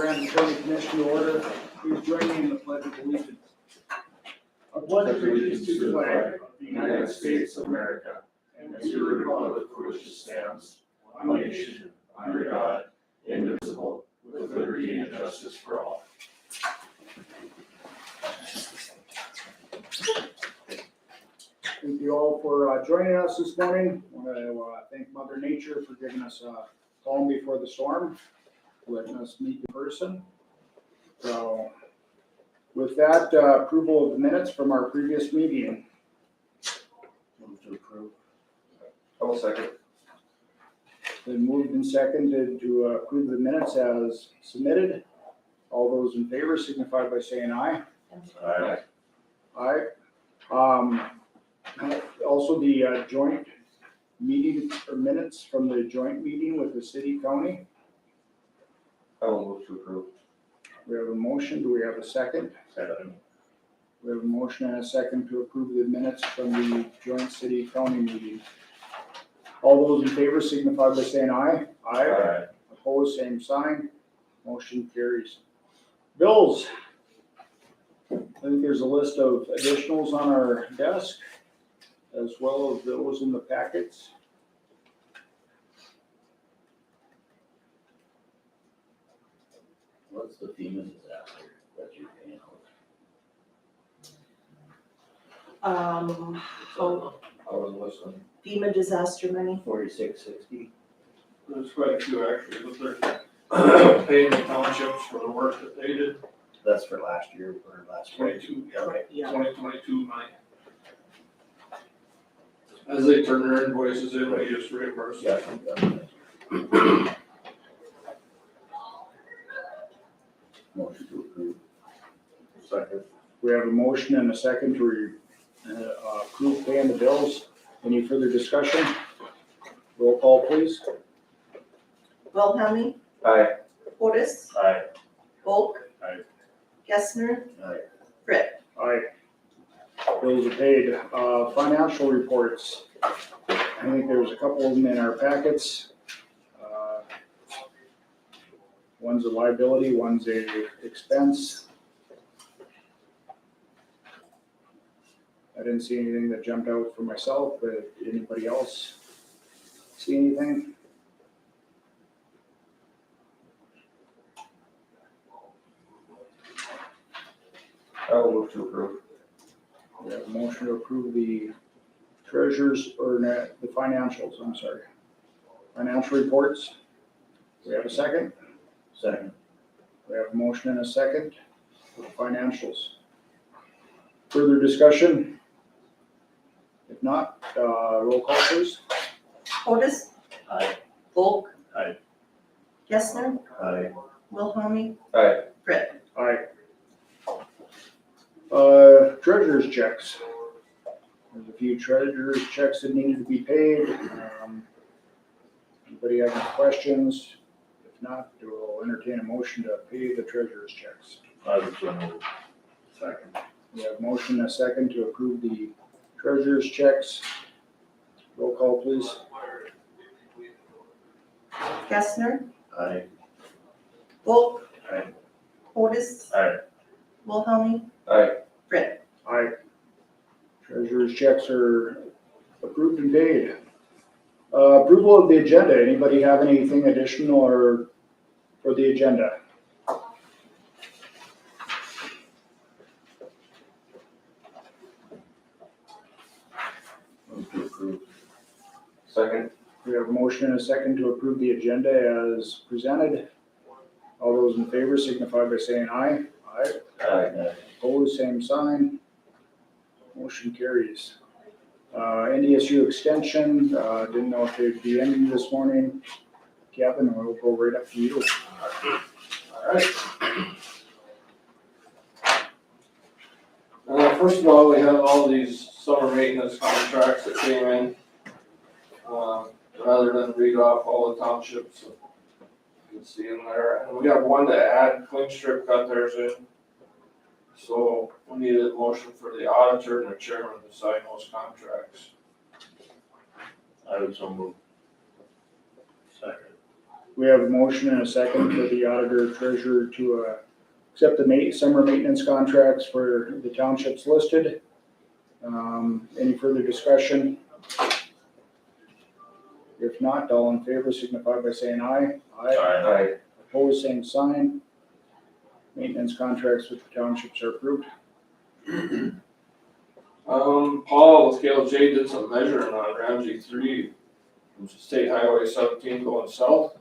Ramsey County Commission to order. Please join me in the pledge of allegiance. I pledge allegiance to the flag of the United States of America and to the republic for which it stands, one nation, under God, indivisible, with liberty and justice for all. Thank you all for joining us this morning. I want to thank Mother Nature for giving us a calm before the storm, letting us meet in person. So with that, approval of the minutes from our previous meeting. Move to approve. I'll second. Then moved and seconded to approve the minutes as submitted. All those in favor signify by saying aye. Aye. Aye. Also the joint meeting or minutes from the joint meeting with the city county. I will move to approve. We have a motion. Do we have a second? Second. We have a motion and a second to approve the minutes from the joint city county meeting. All those in favor signify by saying aye. Aye. Opposed, same sign. Motion carries. Bills. I think there's a list of additionals on our desk, as well as those in the packets. What's the FEMA disaster that you're paying out? I was listening. FEMA disaster money. $46.60. There's quite a few actually, but they're paying the townships for the work that they did, That's for last year or last year. 22, Okay. Yeah. 2022 money. As they turn their invoices in, we just reimburse Yeah. them. Motion to approve. Second. We have a motion and a second to approve paying the bills. Any further discussion? Roll call, please. Wilhelmie. Aye. Otis. Aye. Volk. Aye. Gessner. Aye. Britt. Aye. Bills are paid. Financial reports. I think there's a couple of them in our packets. One's a liability, one's a expense. I didn't see anything that jumped out for myself, but anybody else see anything? I will move to approve. We have a motion to approve the treasurer's, or the financials, I'm sorry. Financial reports. We have a second. Second. We have a motion and a second for the financials. Further discussion? If not, roll call please. Otis. Aye. Volk. Aye. Gessner. Aye. Wilhelmie. Aye. Britt. Aye. Treasurer's checks. There's a few treasurer's checks that needed to be paid. Anybody have any questions? If not, we'll entertain a motion to pay the treasurer's checks. I would so move. Second. We have a motion and a second to approve the treasurer's checks. Roll call, please. Gessner. Aye. Volk. Aye. Otis. Aye. Wilhelmie. Aye. Britt. Aye. Treasurer's checks are approved and paid. Approval of the agenda. Anybody have anything additional or for the agenda? Move to approve. Second. We have a motion and a second to approve the agenda as presented. All those in favor signify by saying aye. Aye. Aye. Opposed, same sign. Motion carries. NDSU extension, didn't know if they'd be ending this morning. Kevin, we'll go right up to you. All right. First of all, we have all these summer maintenance contracts that came in. Rather than read off all the townships, you can see in there. And we got one to add, clean strip cut theirs in. So we need a motion for the auditor and the chairman to sign those contracts. I would so move. Second. We have a motion and a second for the auditor treasurer to accept the summer maintenance contracts for the townships listed. Any further discussion? If not, all in favor signify by saying aye. Aye. Opposed, same sign. Maintenance contracts with the townships are approved. Paul with KLJ did some measuring on Ramsey 3, which is State Highway 17 going south.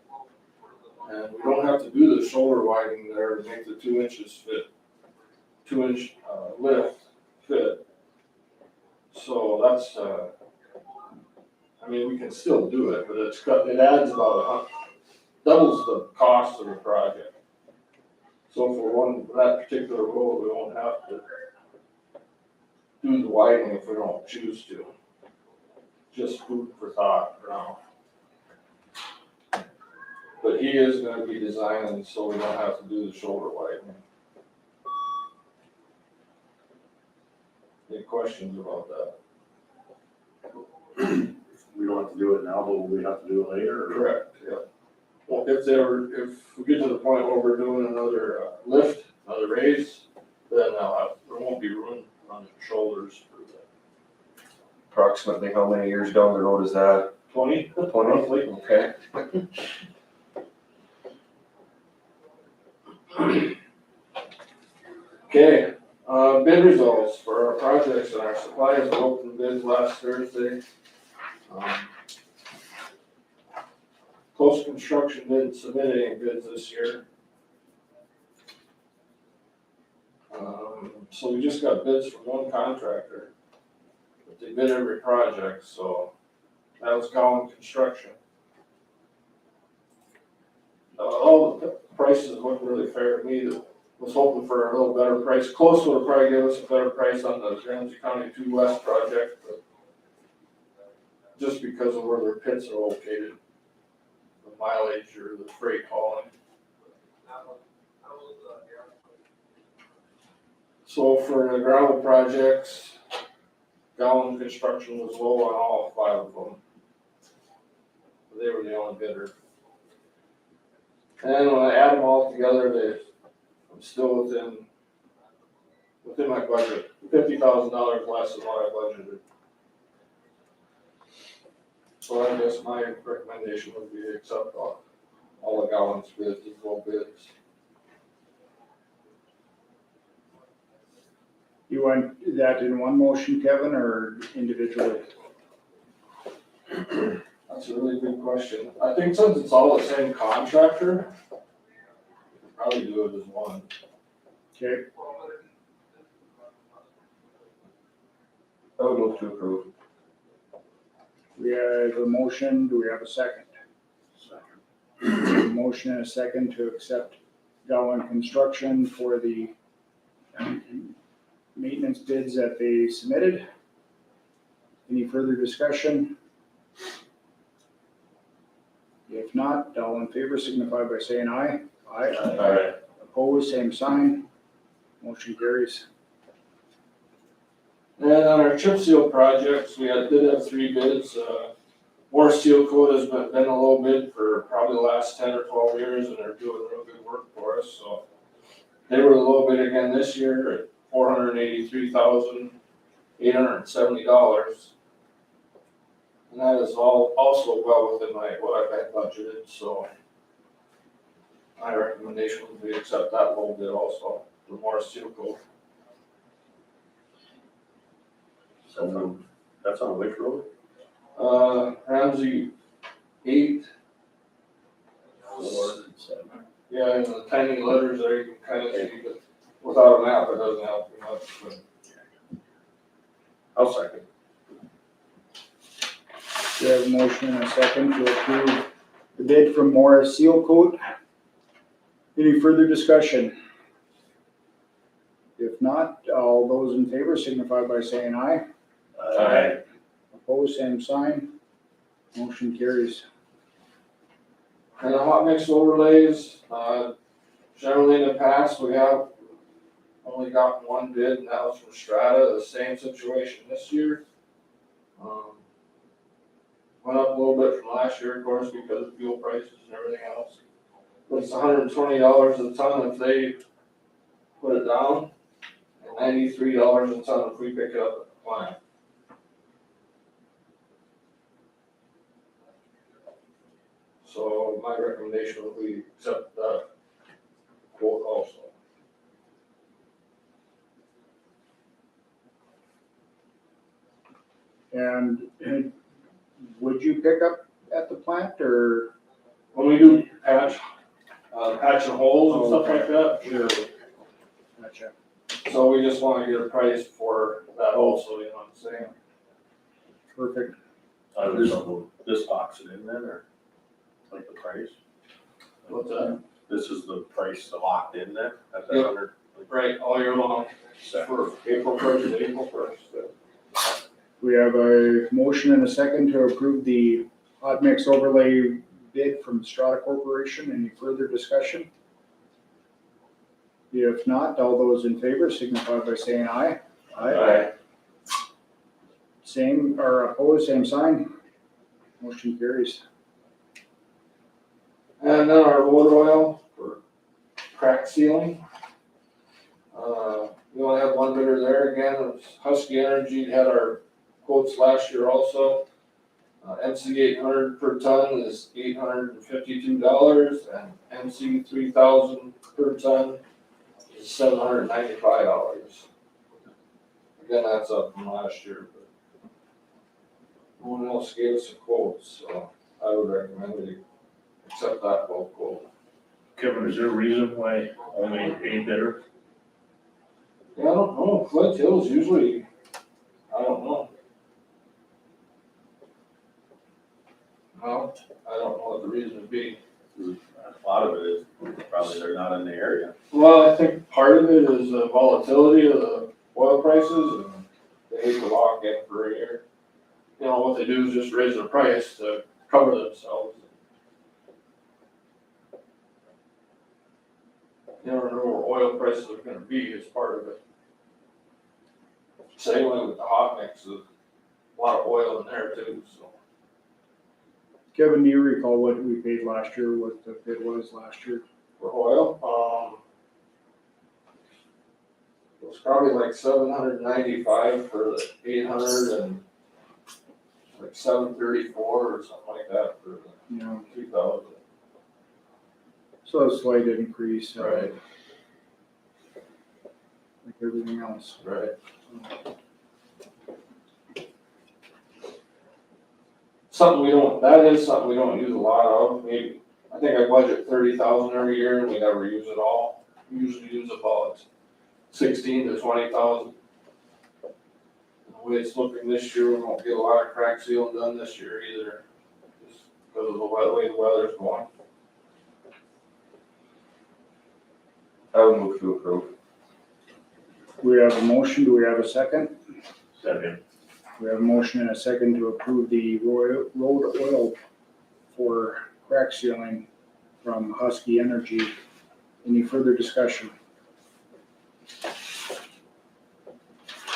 And we don't have to do the shoulder widening there to make the 2 inches fit, 2-inch lift fit. So that's, I mean, we can still do it, but it adds about doubles the cost of the project. So for that particular road, we won't have to do the widening if we don't choose to. Just food for thought for now. But he is gonna be designing so we don't have to do the shoulder widening. Any questions about that? We don't have to do it now, but we have to do it later. or- Correct, yeah. Well, if we get to the point where we're doing another lift, another raise, then there won't be room on the shoulders for the Approximately how many years down the road is that? 20. 20? Okay. Okay, bid results for our projects and our suppliers are open bids last Thursday. Post construction didn't submit any bids this year. So we just got bids from one contractor. But they bid every project, so that was Gowan Construction. All the prices look really fair to me. Was hoping for a little better price. Close would probably give us a better price on the Ramsey County 2 West project, but just because of where their pits are located, the mileage or the freight hauling. So for the gravel projects, Gowan Construction was low on all 5 of them. They were the only bidder. And when I add them all together, I'm still within my budget, $50,000 less than what I budgeted. So I guess my recommendation would be to accept all the Gowan's bids, as low bids. You want that in one motion, Kevin, or individually? That's a really good question. I think since it's all the same contractor, probably do it as one. Okay, I would move to approve. we have a motion, do we have a second? Second. A motion and a second to accept Gowan Construction for the maintenance bids that they submitted. Any further discussion? If not, all in favor signify by saying aye. Aye. Opposed, same sign. Motion carries. And on our chip seal projects, we did have 3 bids. Morse Seal Coat has been a low bid for probably the last 10 or 12 years, and they're doing real good work for us. So they were the low bid again this year at $483,870. And that is also well within what I've had budgeted, so my recommendation would be accept that low bid also, the Morse Seal Coat. So that's on which road? Ramsey 8. 4 and 7. Yeah, and the tiny letters there, you can kind of see, but without a map, it doesn't help you much. But I'll second. We have a motion and a second to approve the bid from Morris Seal Coat. Any further discussion? If not, all those in favor signify by saying aye. Aye. Opposed, same sign. Motion carries. And the hot mix overlays, generally in the past, we have only gotten one bid, and that was from Strata, the same situation this year. Went up a little bit from last year, of course, because of fuel prices and everything else. But it's $120 a ton if they put it down, and $93 a ton if we pick it up at the plant. So my recommendation would be accept that quote also. And would you pick up at the plant or? When we do patching holes and stuff like that, Sure. Gotcha. so we just wanna get a price for that also, you know what I'm saying? Perfect. This box it in then, or like the price? What's that? This is the price locked in there at that Yep. 100? Right, all year long, for April 1st to April 1st. We have a motion and a second to approve the hot mix overlay bid from Strata Corporation. Any further discussion? If not, all those in favor signify by saying aye. Aye. Same, or opposed, same sign. Motion carries. And then our motor oil for crack sealing. We only have one bidder there again, it's Husky Energy, had our quotes last year also. MC 800 per ton is $852, and MC 3000 per ton is $795. Again, that's up from last year, but no one else gave us a quote, so I would recommend we accept that both quote. Kevin, is there a reason why only a bidder? Yeah, I don't know, Flint Hills usually, I don't know. No, I don't know what the reason would be. A lot of it is probably they're not in the area. Well, I think part of it is the volatility of the oil prices, and they hate to lock in for a year. You know, what they do is just raise their price to cover themselves. You never know where oil prices are gonna be is part of it. Same way with the hot mix, there's a lot of oil in there too, so. Kevin, do you recall what we paid last year, what the bid was last year? For oil, it was probably like 795 for the 800 and like 734 or something like that for the You know, 2000. so a slight increase. Right. Like everything else. Right. That is something we don't use a lot of, maybe, I think I budget 30,000 every year and we never use it all. We usually use about 16 to 20,000. The way it's looking this year, we won't get a lot of crack sealing done this year either, just because of the way the weather's going. I would move to approve. We have a motion, do we have a second? Second. We have a motion and a second to approve the road oil for crack sealing from Husky Energy. Any further discussion?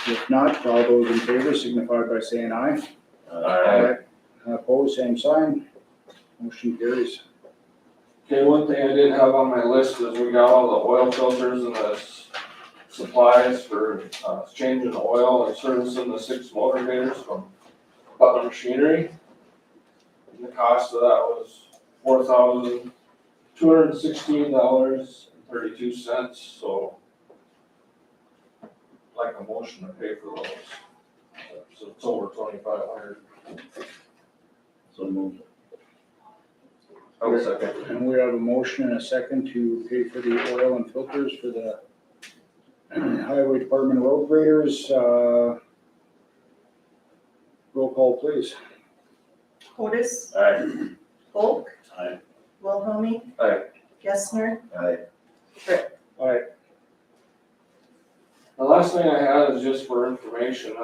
If not, all those in favor signify by saying aye. Aye. Opposed, same sign. Motion carries. Okay, one thing I didn't have on my list is we got all the oil filters and the supplies for changing the oil and servicing the 6 motor graders from Butler Machinery. And the cost of that was $4,216.32, so I'd like a motion to pay for those. So it's over 2,500. So moved. I will second. And we have a motion and a second to pay for the oil and filters for the Highway Department road graders. Roll call, please. Otis, Aye. Volk. Aye. Wilhelmie. Aye. Gessner. Aye. Aye. The last thing I had is just for information,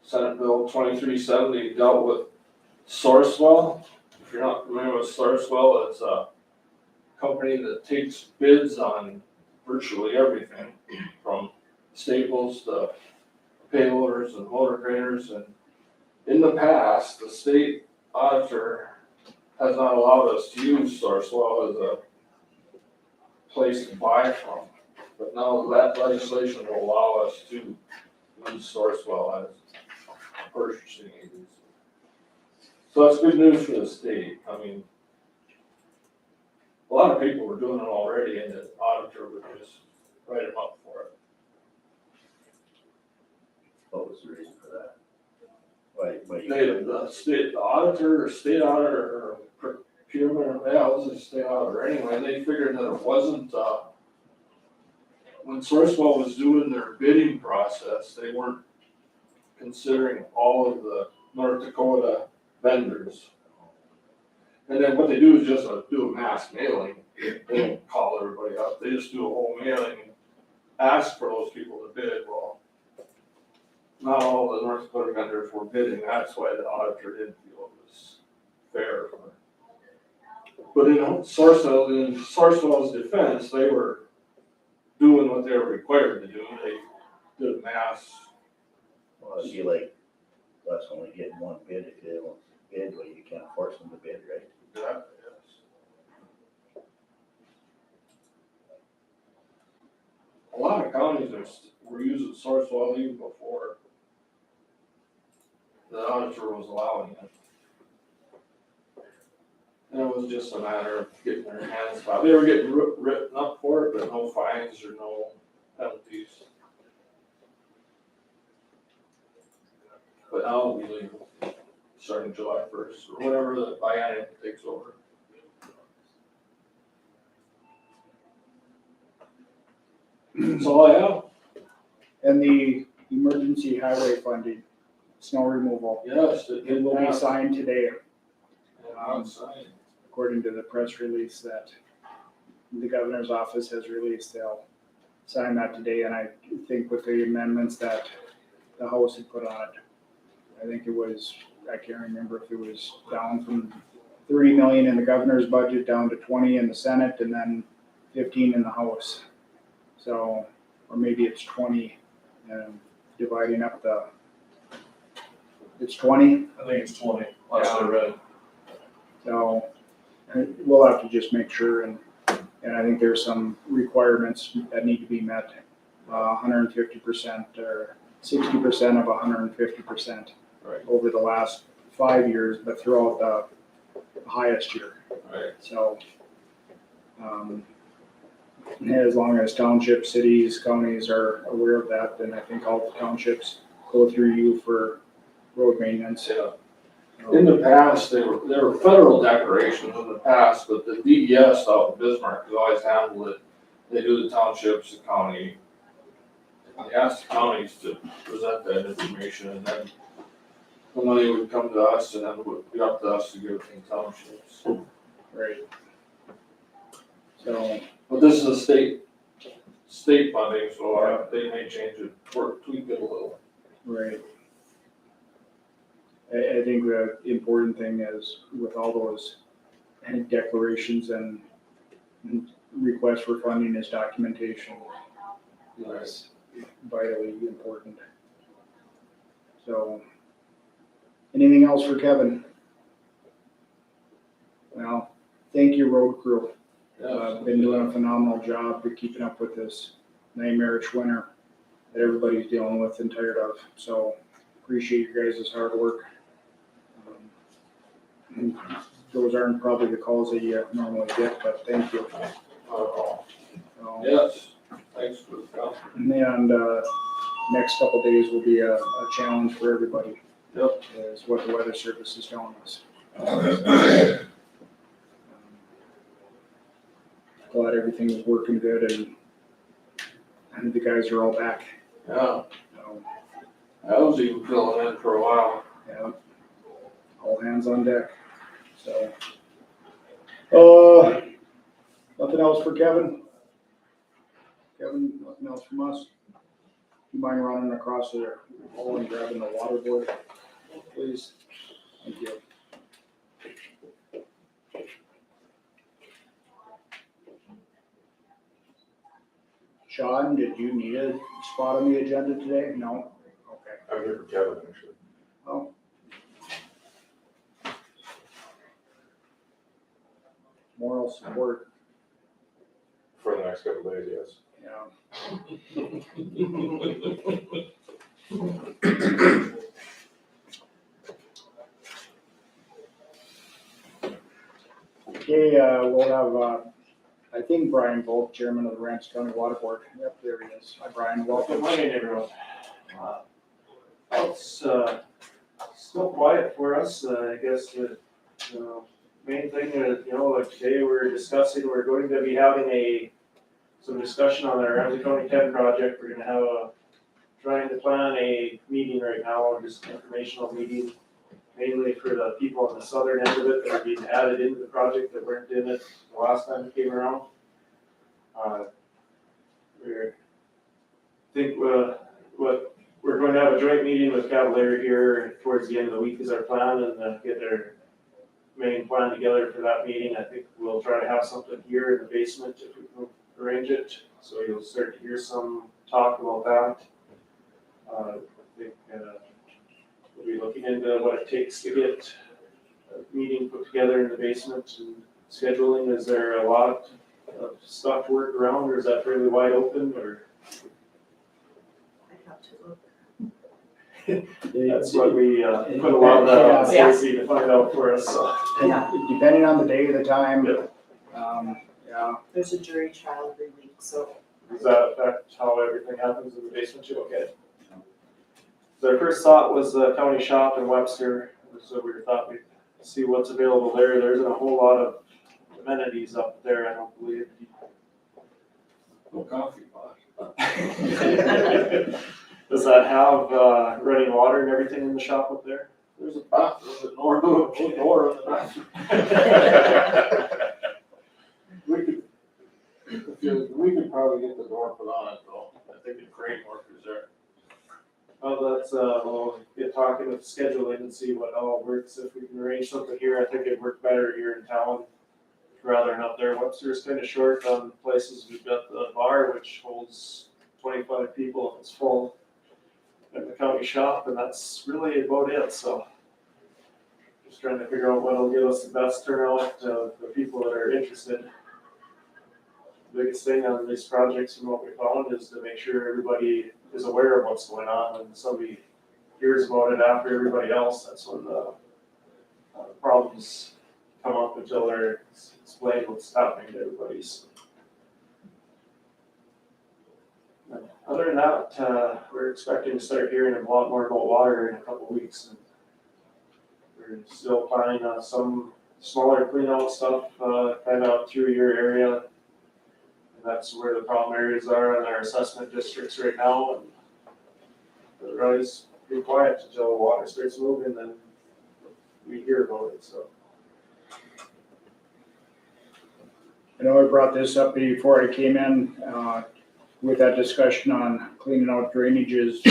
Senate Bill 2370 dealt with Sourcewell. If you're not familiar with Sourcewell, it's a company that takes bids on virtually everything, from staples to payloaders and motor graders. And in the past, the state auditor has not allowed us to use Sourcewell as a place to buy from. But now that legislation will allow us to use Sourcewell as a purchasing agency. So that's good news for the state. I mean, a lot of people were doing it already, and the auditor would just write them up for it. What was the reason for that? Why you? The auditor, or state auditor, or procurement, yeah, it was a state auditor anyway, they figured that it wasn't, when Sourcewell was doing their bidding process, they weren't considering all of the North Dakota vendors. And then what they do is just do a mass mailing. They don't call everybody up, they just do a whole mailing and ask for those people to bid. Well, not all the North Dakota vendors were bidding, that's why the auditor didn't feel it was fair. But in Sourcewell's defense, they were doing what they were required to do. They did a mass. Well, you like, that's only getting one bid. If they don't bid, well, you can't force them to bid, right? Yes. A lot of counties were using Sourcewell even before the auditor was allowing it. And it was just a matter of getting their hands filed. They were getting written up for it, but no fines or no penalties. But now it'll be legal, starting July 1st, or whenever the biennium takes over. That's all I have. And the emergency highway funding, snow removal, Yes, it will be signed today, Outside. according to the press release that the governor's office has released. They'll sign that today, and I think with the amendments that the House had put on it, I think it was, I can't remember if it was down from 30 million in the governor's budget down to 20 in the Senate, and then 15 in the House. So, or maybe it's 20, dividing up it's 20. I think it's 20, last I read. So we'll have to just make sure, and I think there's some requirements that need to be met. 150% or 60% of 150% Right. over the last 5 years, but throughout the highest year. Right. So as long as townships, cities, counties are aware of that, then I think all the townships go through you for road maintenance. Yeah. In the past, there were federal declarations in the past, but the DES out in Bismarck has always handled it. They do the townships, the county. They ask the counties to present that information, and then the money would come to us, and then it would be up to us to give it to the townships. Right. So, But this is a state funding, so they may change it, or tweak it a little. right. I think the important thing is with all those declarations and requests for funding is documentation. That's vitally important. So, anything else for Kevin? Well, thank you, road crew. Been doing a phenomenal job of keeping up with this nightmarish winter that everybody's dealing with and tired of. So, appreciate you guys' hard work. Those aren't probably the calls that you normally get, but thank you. So, Yes, thanks for the comment. and next couple days will be a challenge for everybody. Yep. Is what the weather service is telling us. Glad everything is working good, and the guys are all back. Yeah, So, I was even filling in for a while. yeah, all hands on deck. So, nothing else for Kevin? Kevin, nothing else from us? You mind running across the hall and grabbing the water board, please? Thank you. Sean, did you need a spot on the agenda today? No? Okay. I'm here for Kevin, actually. Oh. moral support, For the next couple of days, yes. yeah. Okay, we'll have, I think Brian Volk, chairman of the Ramsey County Water Board. Yep, there he is. Hi, Brian, Good welcome. morning, everyone. It's still quiet for us. I guess the main thing is, like today we're discussing, we're going to be having some discussion on our Ramsey County 10 project. We're gonna have trying to plan a meeting right now, just an informational meeting, mainly for the people on the southern end of it that are being added into the project that weren't in it the last time it came around. We're going to have a joint meeting with Cavalier here towards the end of the week is our plan, and get their main plan together for that meeting. I think we'll try to have something here in the basement if we can arrange it, so you'll start to hear some talk about that. I think we'll be looking into what it takes to get a meeting put together in the basement and scheduling. Is there a lot of stuff to work around, or is that fairly wide open, or? I have to look. That's what we put a lot of that on Stacy to find out for us, so. Yeah. Depending on the day of the time, Yep. yeah. There's a jury trial every week, so. Does that affect how everything happens in the basement too? Okay. So our first thought was the county shop in Webster, so we thought we'd see what's available there. There isn't a whole lot of amenities up there, I don't believe. No coffee pot. Does that have running water and everything in the shop up there? There's a bathroom, the door in the bathroom. We could probably get the door put on it though. I think the crane workers there. Well, that's, we'll get talking with scheduling and see what all works. If we can arrange something here, I think it'd work better here in town rather than up there. Webster's kind of short on places. We've got the bar, which holds 25 people if it's full, and the county shop, and that's really about it, so. Just trying to figure out what'll give us the best turnout of the people that are interested. The biggest thing on these projects and what we found is to make sure everybody is aware of what's going on, and somebody hears about it after everybody else. That's when the problems come up until they're explained what's happening to everybody. So. Other than that, we're expecting to start hearing a lot more about water in a couple of weeks. And we're still planning on some smaller clean out stuff, kind of out through your area. And that's where the problem areas are in our assessment districts right now. And otherwise, be quiet until the water starts moving, then we hear about it, so. I know I brought this up before I came in, with that discussion on cleaning out drainages,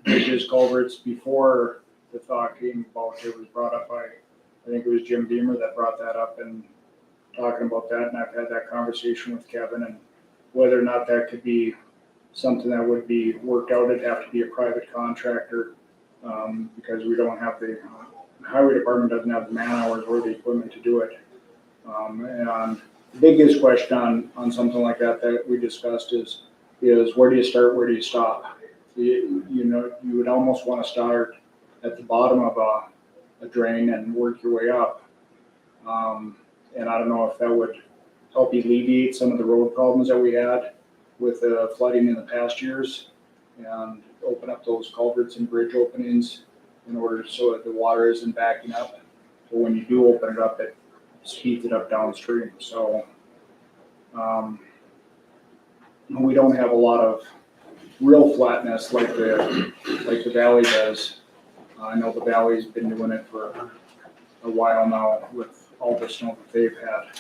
bridges, culverts, before the thought came about. It was brought up by, I think it was Jim Beamer that brought that up and talking about that, and I've had that conversation with Kevin, and whether or not that could be something that would be worked out. It'd have to be a private contractor, because we don't have the highway department doesn't have the man hours or the equipment to do it. And the biggest question on something like that we discussed is where do you start, where do you stop? You would almost want to start at the bottom of a drain and work your way up. And I don't know if that would help alleviate some of the road problems that we had with flooding in the past years, and open up those culverts and bridge openings in order so that the water isn't backing up. So when you do open it up, it speeds it up downstream. So we don't have a lot of real flatness like the valley does. I know the valley's been doing it for a while now with all the snow that they've had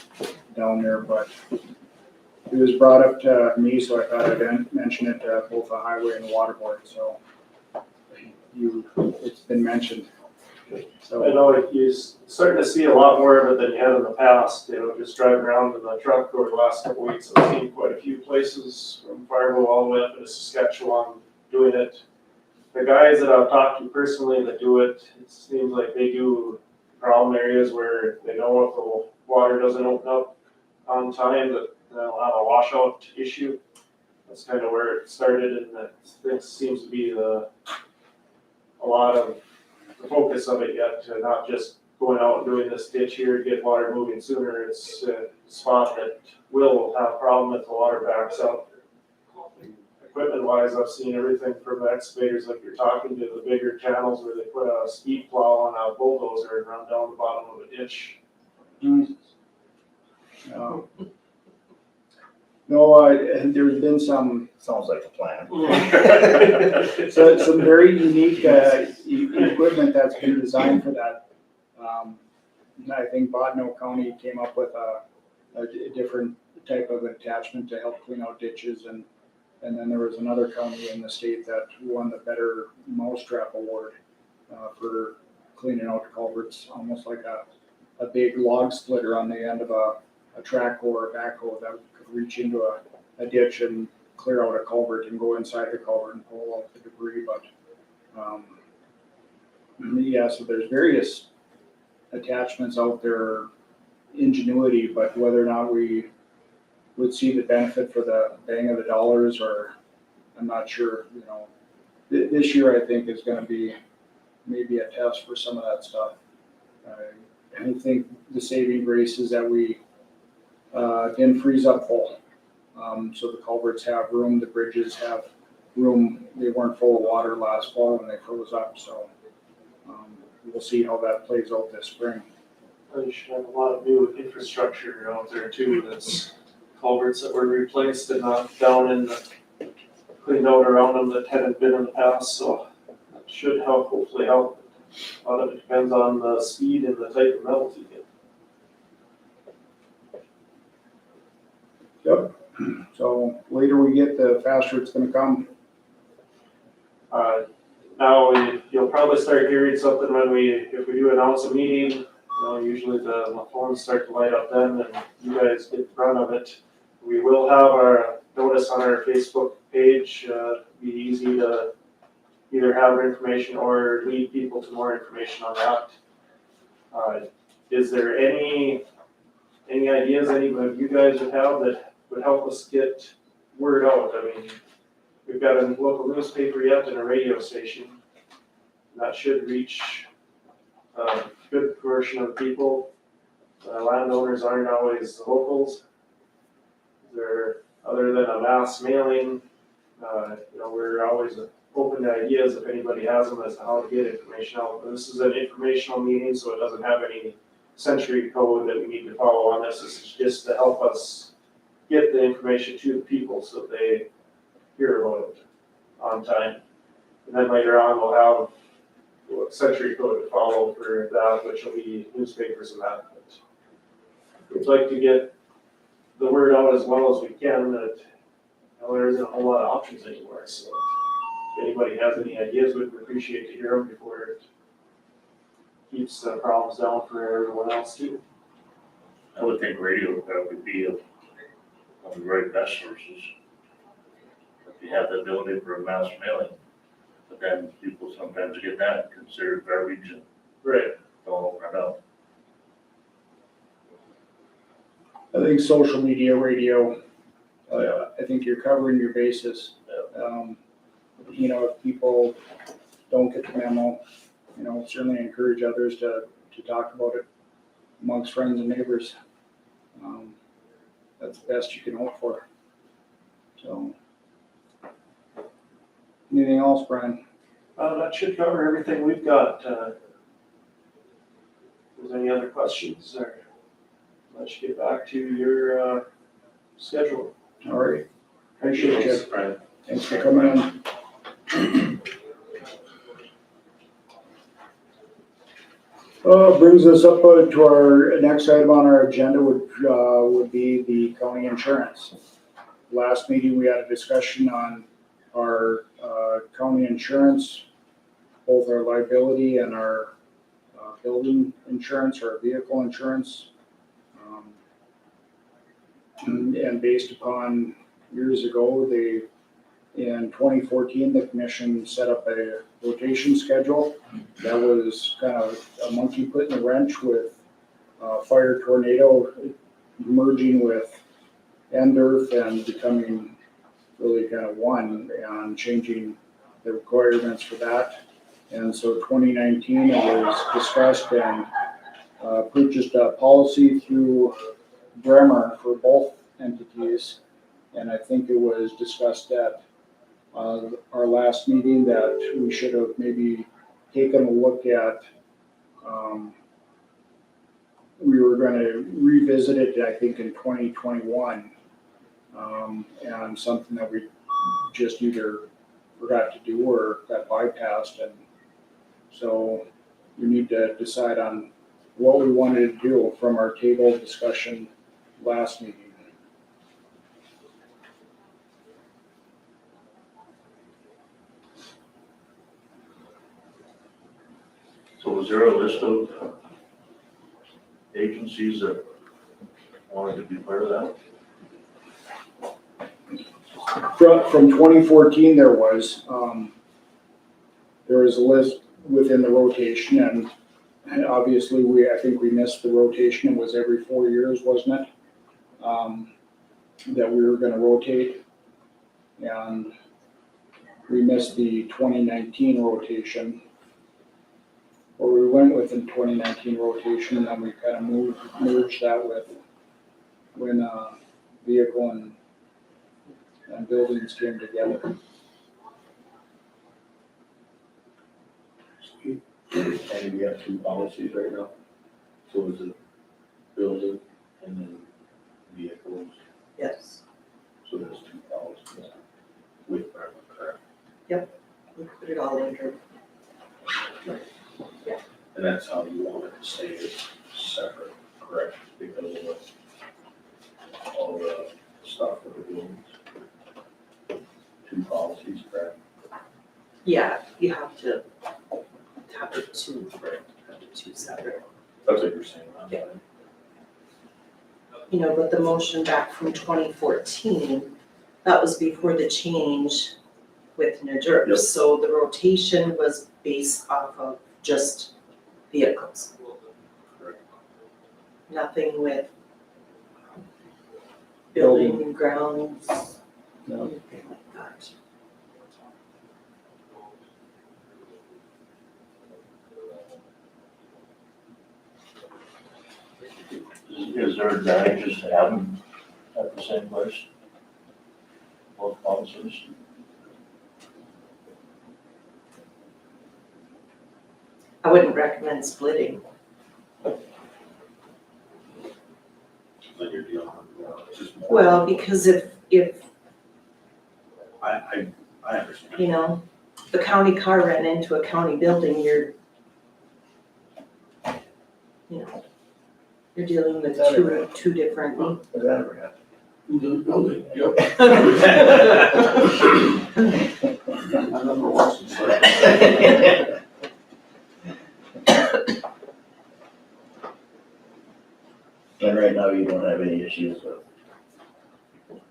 down there, but it was brought up to me, so I thought I'd mention it to both the highway and the water board. So it's been mentioned. So I know you're starting to see a lot more of it than you had in the past. Just driving around in the truck over the last couple of weeks, I've seen quite a few places from Fargo all the way up into Saskatchewan doing it. The guys that I've talked to personally that do it, it seems like they do problem areas where they know if the water doesn't open up on time, but they'll have a washout issue. That's kind of where it started, and that this seems to be a lot of the focus of it yet, to not just going out and doing this ditch here to get water moving sooner. It's a spot that will have a problem if the water backs up. Equipment wise, I've seen everything from the excavators like you're talking to the bigger channels where they put a speed plow on a bulldozer and run down the bottom of a ditch. No, there's been some, Sounds like a plan. so some very unique, equipment that's been designed for that. And I think Botno County came up with a different type of attachment to help clean out ditches, and then there was another county in the state that won the Better Mousetrap Award, for cleaning out culverts, almost like a big log splitter on the end of a track or a backhoe that could reach into a ditch and clear out a culvert and go inside the culvert and pull out the debris, but, yeah, so there's various attachments out there, ingenuity, but whether or not we would see the benefit for the bang of the dollars, or I'm not sure, you know. This year I think is gonna be maybe a test for some of that stuff. I think the saving grace is that we didn't freeze up full. So the culverts have room, the bridges have room. They weren't full of water last fall when they froze up, so we'll see how that plays out this spring. You should have a lot of new infrastructure out there too, that's culverts that were replaced and knocked down and cleaned out around them that hadn't been in the past, so that should help, hopefully help. A lot of it depends on the speed and the type of melt you get. Yep. So later we get, the faster it's gonna come. Now you'll probably start hearing something when if we do announce a meeting. You know, usually the phones start to light up then, and you guys get the brunt of it. We will have our notice on our Facebook page. Be easy to either have information or lead people to more information on that. Is there any ideas any of you guys would have that would help us get word out? I mean, we've got a local newspaper yet and a radio station. That should reach a good portion of the people. Landowners aren't always the locals. They're, other than a mass mailing, you know, we're always open to ideas if anybody has them as to how to get information out. But this is an informational meeting, so it doesn't have any century code that we need to follow on this. This is just to help us get the information to the people so they hear about it on time. And then later on, we'll have century code to follow for that, which will be newspapers and that. But we'd like to get the word out as well as we can that, you know, there isn't a whole lot of options anymore. So if anybody has any ideas, we'd appreciate to hear them before it keeps the problems down for everyone else too. I would think radio would probably be one of the very best sources. If you have the ability for a mass mailing, but then people sometimes get that considered garbage and Right. don't run out. I think social media, radio, I think you're covering your bases. You know, if people don't get the memo, you know, certainly encourage others to talk about it amongst friends and neighbors. That's the best you can hope for. So, anything else, Brian? That should cover everything we've got. If there's any other questions, or let's get back to your schedule. All right. Appreciate Thanks, it. Right. Thanks for coming in. Brings us up to our next item on our agenda, would be the county insurance. Last meeting, we had a discussion on our county insurance, both our liability and our building insurance, or vehicle insurance. And based upon years ago, in 2014, the commission set up a rotation schedule that was kind of a monkey put in the wrench with fire, tornado merging with NDERF and becoming really kind of one and changing the requirements for that. And so 2019, it was discussed and purchased a policy through Bremer for both entities. And I think it was discussed at our last meeting that we should have maybe taken a look at, we were going to revisit it, I think, in 2021. And something that we just either forgot to do or got bypassed. And so we need to decide on what we wanted to do from our table discussion last meeting. So was there a list of agencies that wanted to be part of that? From 2014, there was a list within the rotation, and obviously I think we missed the rotation. It was every 4 years, wasn't it? That we were going to rotate, and we missed the 2019 rotation, or we went with the 2019 rotation, and then we kind of merged that with when vehicle and buildings came together. And we have two policies right now. So is it building and then vehicles? Yes, So there's two policies with Bremer, correct? we put it all under, And that's how you want it to stay separate, correct? Because of all the stuff that we're doing. Two policies, correct? yeah, you have to have the two, have the two separate. That's what you're saying, I'm Yeah. sorry. You know, but the motion back from 2014, that was before the change with NERDERP. Yep. So the rotation was based off of just vehicles. Correct. Nothing with building and grounds, No. anything like that. Is there advantages to having at the same place? Both policies? I wouldn't recommend splitting. Then you're dealing with, just more. Well, because if, I understand. you know, the county car ran into a county building, you're dealing with two different. Did that ever happen? The building, yep. I never watched it. And right now, you don't have any issues with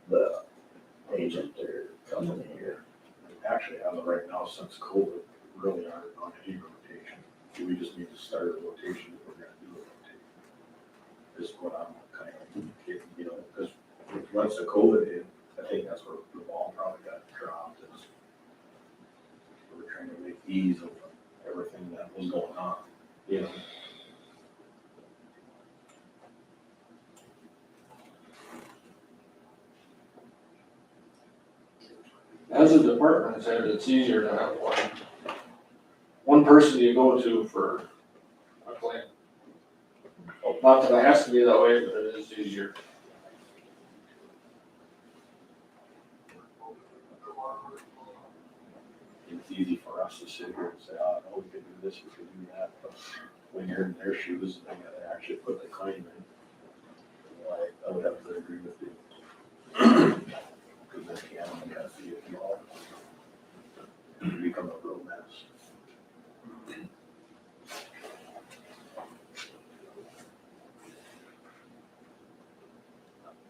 the agent or company here. Actually, as of right now, since COVID, we really aren't on any rotation. We just need to start a rotation if we're gonna do a rotation. Is what I'm kind of getting, because once the COVID hit, I think that's where the ball probably got dropped is we were trying to make ease of everything that was going on, As a department head, it's easier to have one person you go to for a claim. Not that it has to be that way, but it is easier. It's easy for us to sit here and say, oh, no, we could do this, we could do that, but when you're in their shoes, they gotta actually put the claim in. I would have to agree with you. Because they can't, you gotta see it all. It become a real mess.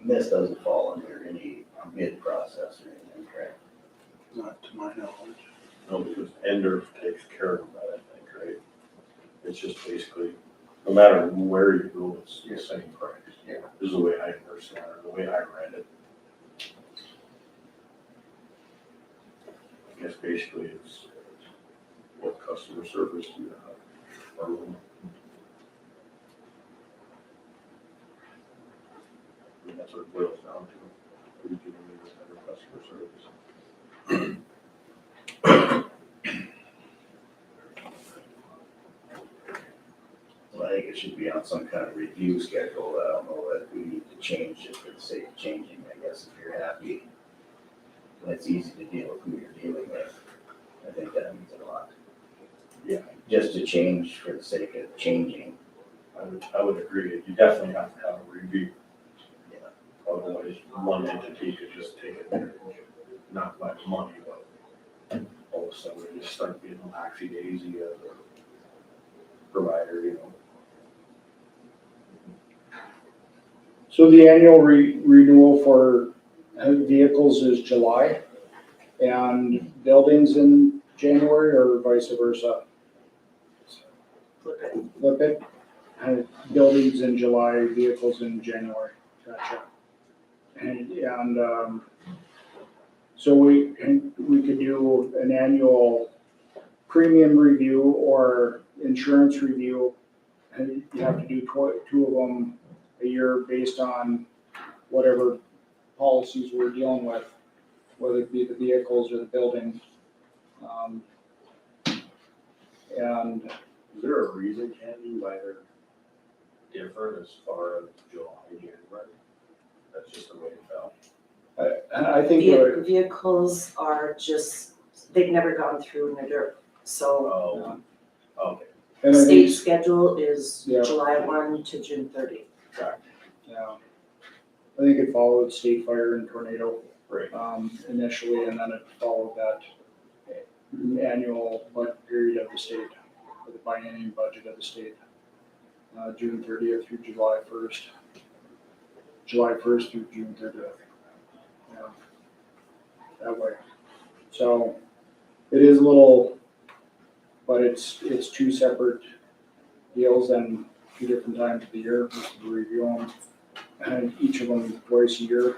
This doesn't fall under any bid process or anything, correct? Not to my knowledge. No, because NDERF takes care of that, I think, right? It's just basically, no matter where you go, it's the same price. is the way I understand it, the way I read it. I guess basically it's what customer service do you have? Or, I mean, that's what it boils down to. Are you giving me this better customer service? Well, I think it should be on some kind of review schedule. I don't know that we need to change it for the sake of changing. I guess if you're happy, then it's easy to deal with who you're dealing with. I think that means a lot. Yeah. Just to change for the sake of changing. I would agree. You definitely have to have a review. Yeah. Otherwise, one entity could just take it, not by money, but all of a sudden we just start getting laxy-daisy as a provider, you know. So the annual renewal for vehicles is July and buildings in January or vice versa? Flip it. Flip it? Buildings in July, vehicles in January. Gotcha. And so we could do an annual premium review or insurance review. And you have to do two of them a year based on whatever policies we're dealing with, whether it be the vehicles or the building. And Is there a reason, Candy, why they're different as far as July, January? That's just the way it felt. I think Vehicles are just, they've never gone through NIDER, so Oh, okay. and I state think, schedule is Yeah. July 1 to June 30. yeah, I think it followed state fire and tornado Right. initially, and then it followed that annual budget period of the state, or the biennium budget of the state, June 30th through July 1st. July 1st through June 30th. Yeah, that way. So it is a little, but it's two separate deals and two different times of the year. We review them, and each of them twice a year.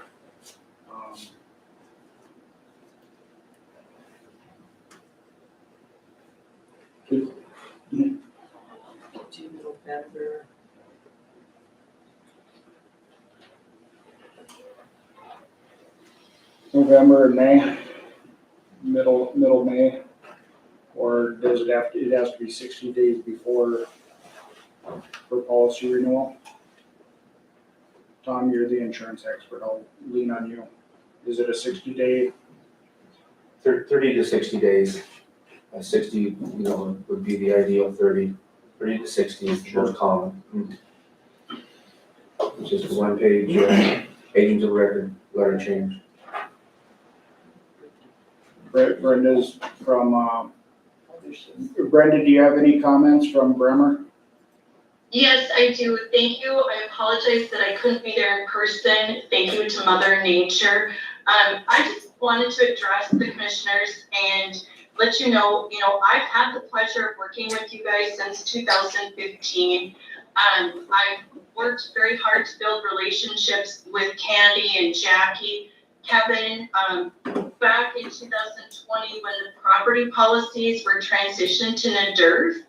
Do November. November and May, middle May, or does it have to, it has to be 60 days before for policy renewal? Tom, you're the insurance expert, I'll lean on you. Is it a 60-day? 30 to 60 days. 60, would be the ideal, 30 to 60 is most common. It's just a one-page agent of record letter change. Brenda's from, Brenda, do you have any comments from Bremer? Yes, I do. Thank you. I apologize that I couldn't be there in person. Thank you to Mother Nature. I just wanted to address the commissioners and let you know, I've had the pleasure of working with you guys since 2015. I've worked very hard to build relationships with Candy and Jackie. Kevin, back in 2020, when the property policies were transitioned to NDERF,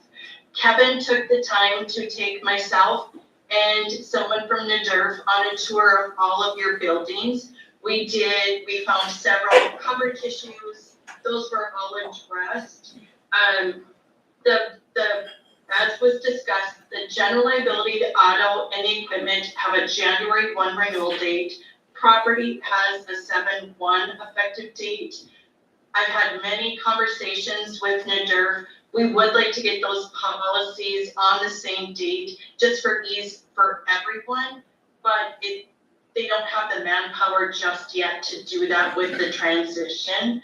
Kevin took the time to take myself and someone from NDERF on a tour of all of your buildings. We found several coverage issues. Those were all addressed. As was discussed, the general liability, the auto, and the equipment have a January 1 renewal date. Property has a 7/1 effective date. I've had many conversations with NDERF. We would like to get those policies on the same date, just for ease for everyone, but they don't have the manpower just yet to do that with the transition.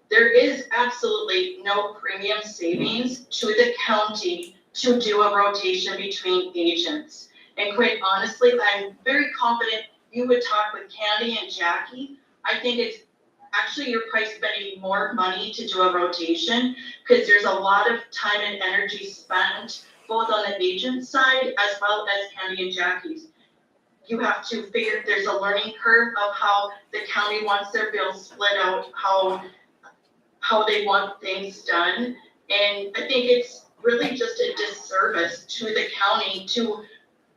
There is absolutely no premium savings to the county to do a rotation between agents. And quite honestly, I'm very confident you would talk with Candy and Jackie. I think it's actually you're probably spending more money to do a rotation because there's a lot of time and energy spent both on the agent side as well as Candy and Jackie's. you have to figure, there's a learning curve of how the county wants their bills split out, how they want things done. And I think it's really just a disservice to the county to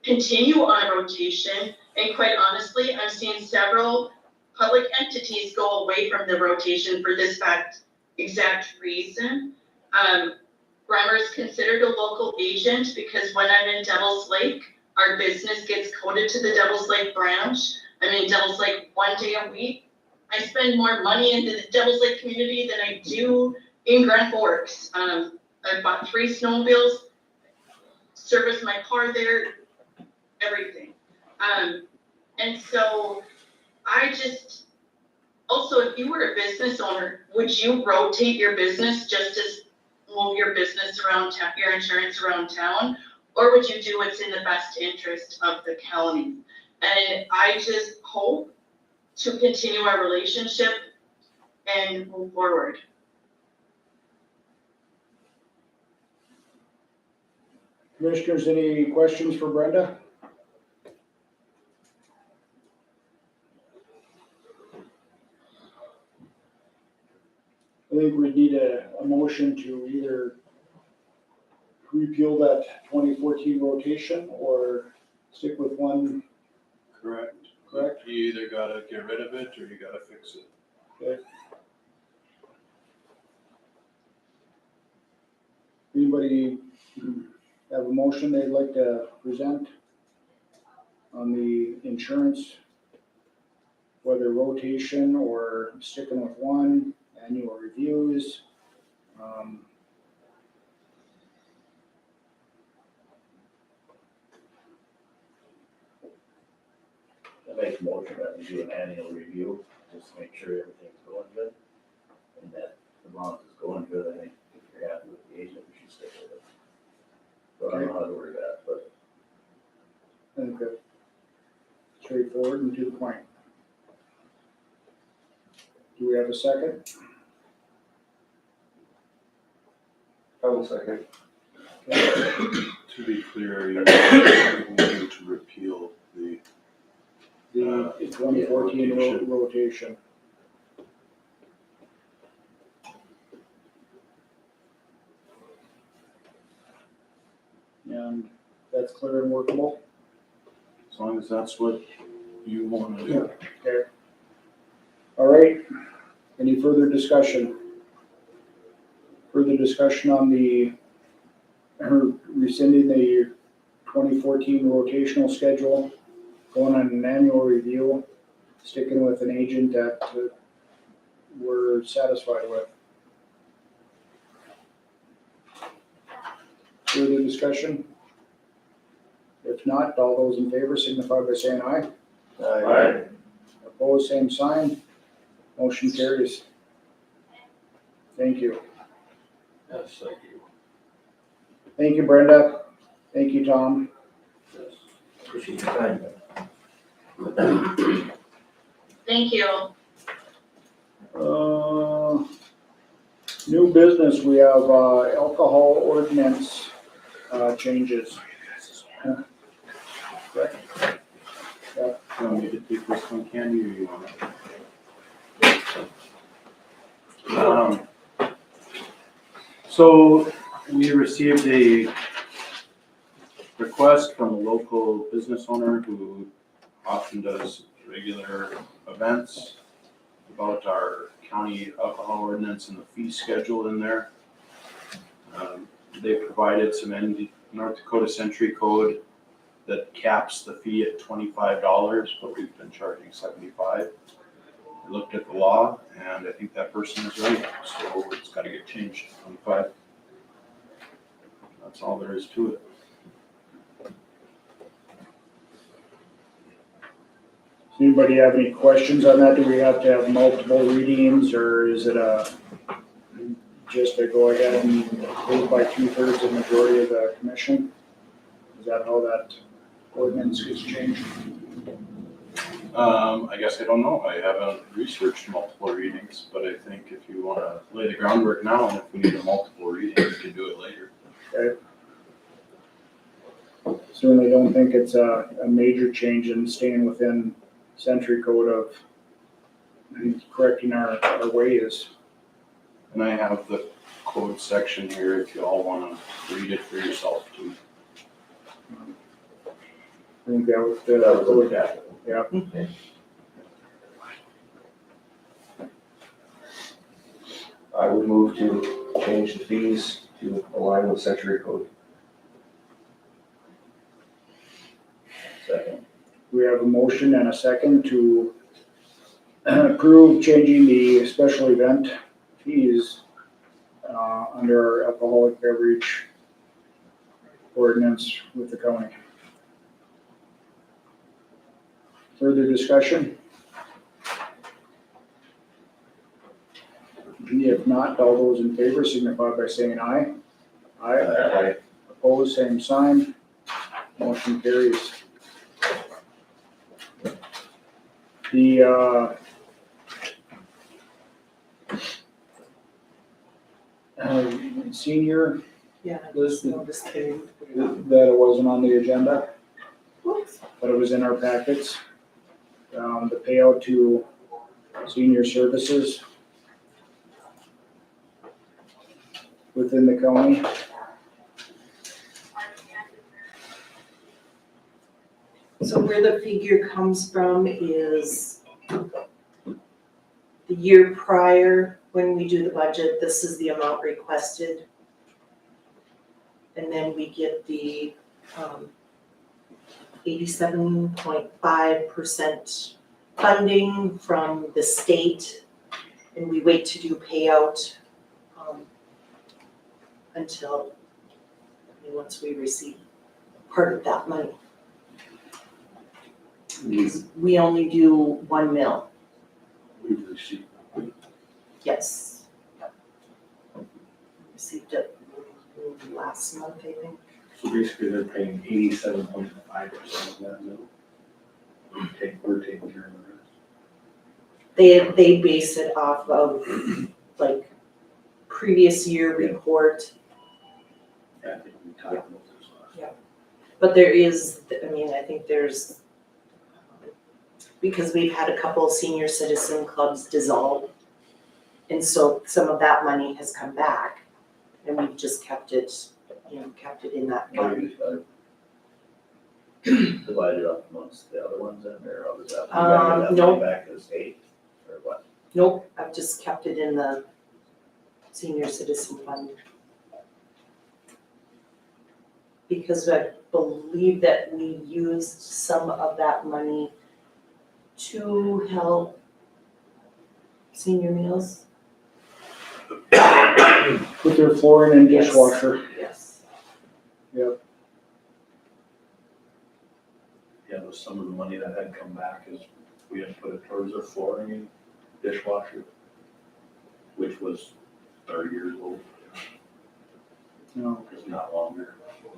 continue on a rotation. And quite honestly, I'm seeing several public entities go away from the rotation for this exact reason. Bremer is considered a local agent because when I'm in Devil's Lake, our business gets coded to the Devil's Lake branch. I'm in Devil's Lake 1 day a week. I spend more money in the Devil's Lake community than I do in Grand Forks. I've bought 3 snowmobiles, serviced my car there, everything. And so also, if you were a business owner, would you rotate your business just to move your business around town, your insurance around town? Or would you do what's in the best interest of the county? And I just hope to continue our relationship and move forward. Commissioners, any questions for Brenda? I think we need a motion to either repeal that 2014 rotation or stick with one. Correct. Correct. You either gotta get rid of it or you gotta fix it. Okay. Anybody have a motion they'd like to present on the insurance, whether rotation or sticking with one, annual reviews? I make a motion that we do an annual review, just to make sure everything's going good. And that as long as it's going good, I think if you're happy with the agent, we should stick with it. So I don't know how to word that, but I think that's straightforward and to the point. Do we have a second? I will second. To be clear, you're looking to repeal the, The 2014 rotation. And that's clear and workable? as long as that's what you want to do. Okay. All right, any further discussion? Further discussion on rescinding the 2014 rotational schedule, going on an annual review, sticking with an agent that we're satisfied with. Further discussion? If not, all those in favor signify by saying aye. Aye. Opposed, same sign. Motion carries. Thank you. Yes, thank you. Thank you, Brenda. Thank you, Tom. Yes. Appreciate your time. Thank you. New business, we have alcohol ordinance changes. Correct? You want me to take this one, Candy, or you want it? So we received a request from a local business owner who often does regular events about our county alcohol ordinance and the fee schedule in there. They provided some North Dakota Century Code that caps the fee at $25, but we've been charging $75. I looked at the law, and I think that person is right, so it's gotta get changed to 25. That's all there is to it. Does anybody have any questions on that? Do we have to have multiple readings, or is it just to go ahead and approve by 2/3 the majority of the commission? Is that how that ordinance gets changed? I guess I don't know. I haven't researched multiple readings, but I think if you wanna lay the groundwork now, and if we need a multiple reading, we can do it later. Okay. certainly don't think it's a major change in staying within century code of correcting our ways. And I have the code section here if you all wanna read it for yourself too. I think that was That was a the, look at it. yeah. I would move to change the fees to align with century code. Second. We have a motion and a second to approve changing the special event fees under our alcoholic beverage ordinance with the county. Further discussion? If not, all those in favor signify by saying aye. Aye. Opposed, same sign. Motion carries. The senior Yeah. list, that Notice the- it wasn't on the agenda, Whoops. but it was in our packets. The payout to senior services within the county. So where the figure comes from is the year prior, when we do the budget, this is the amount requested. And then we get the 87.5% funding from the state. And we wait to do payout until, once we receive part of that money. Because we only do 1 mil, We've received. yes. Received it last month, I think. So basically they're paying 87.5% of that now. We're taking care of the rest. They base it off of like previous year report, Yeah, I think we talked about this last. but there is, I think there's, because we've had a couple senior citizen clubs dissolve. And so some of that money has come back and we've just kept it in that fund. Maybe divided up amongst the other ones in there, or was that, you gotta get that no. money back to the state, or what? Nope, I've just kept it in the senior citizen fund. Because I believe that we used some of that money to help senior meals. With their flooring and Yes. dishwasher. Yes. Yeah, there was some of the money that had come back is we had put it towards our flooring and dishwasher, which was 30 years old, No. if not longer.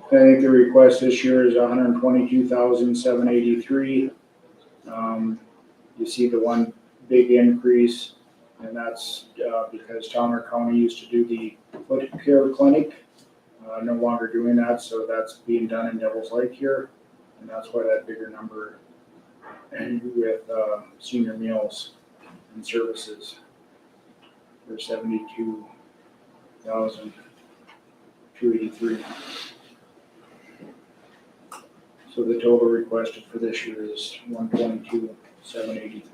I think the request this year is 122,783. You see the one big increase, and that's because Towner County used to do the foot care clinic. No longer doing that, so that's being done in Devil's Lake here, and that's why that bigger number. And with senior meals and services for 72,283. So the total requested for this year is 122,783.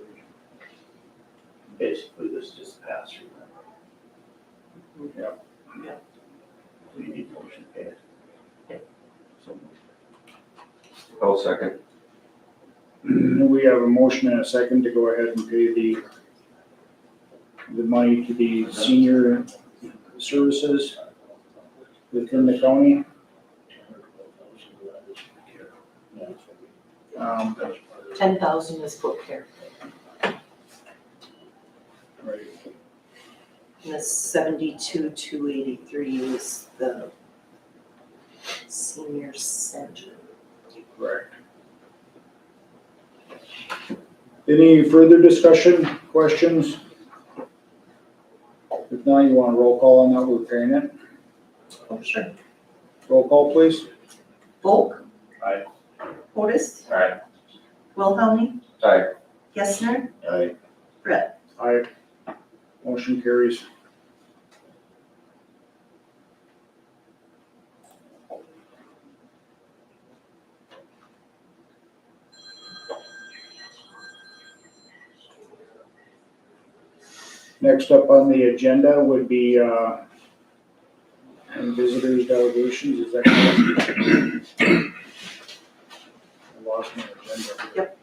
Basically, this is just a pass through. Yep. So you need motion to pay it. So I'll second. We have a motion and a second to go ahead and pay the money to the senior services within the county. 10,000 is foot care, Right. and the 72,283 is the senior center. Correct. Any further discussion, questions? If not, you want a roll call on that, we're paying it. Oh, sure. Roll call, please. Volk, Aye. Otis, Aye. Wilhelmie. Aye. Gessner, I, Aye. Motion carries. Next up on the agenda would be, and visitors delegations, is that correct? I lost my agenda. Yep.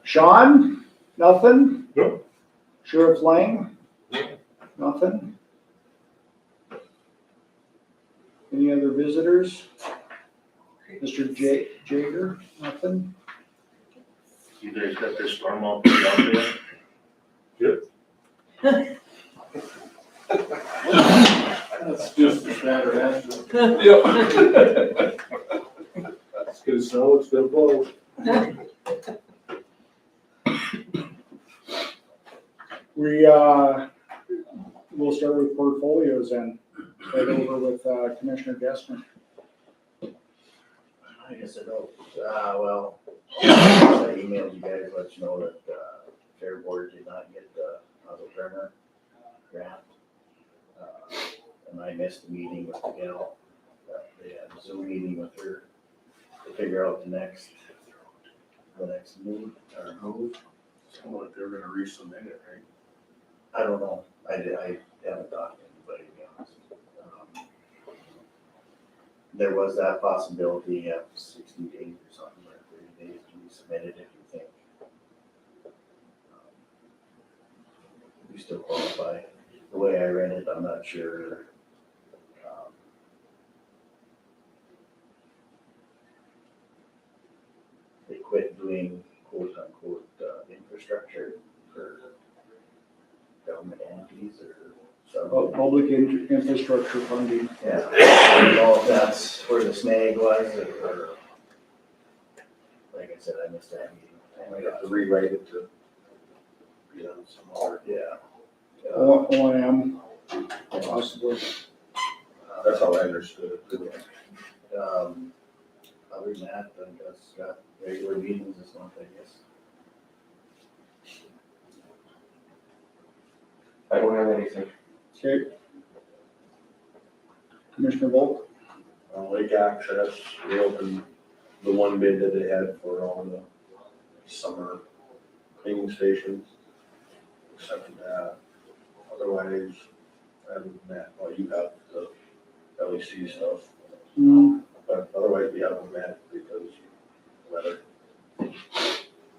Sean, nothing? Nope. Sheriff Lang? Nothing? Any other visitors? Mr. Jager, nothing? You guys got this storm all put out there? That's just the standard answer. It's gonna snow, it's gonna blow. We'll start with portfolios and right over with Commissioner Gessner. I guess I don't, well, I emailed you guys, let you know that, Fair Board did not get the Otto Turner grant. And I missed the meeting with the gal, they had a Zoom meeting with her to figure out the next move, or move. Sounded like they were gonna resubmit it, right? I don't know, I haven't talked to anybody, to be honest. There was that possibility of 60 days or something, or 30 days to resubmit it if you think you still qualify. The way I read it, I'm not sure. They quit doing quote unquote infrastructure for government entities or something. Public infrastructure funding. Yeah, I don't know if that's where the snag was, or, like I said, I missed that meeting. I might have to rewrite it to, some other. Yeah. O&M, possibly. That's how I understood it too. Other than that, I guess, got regular meetings this month, I guess. I don't have anything. Okay. Commissioner Volk? Lake access, they opened the one bid that they had for all the summer cleaning stations. Accepted that. Otherwise, other than that, well, you have the LEC stuff, but otherwise we haven't met because of weather.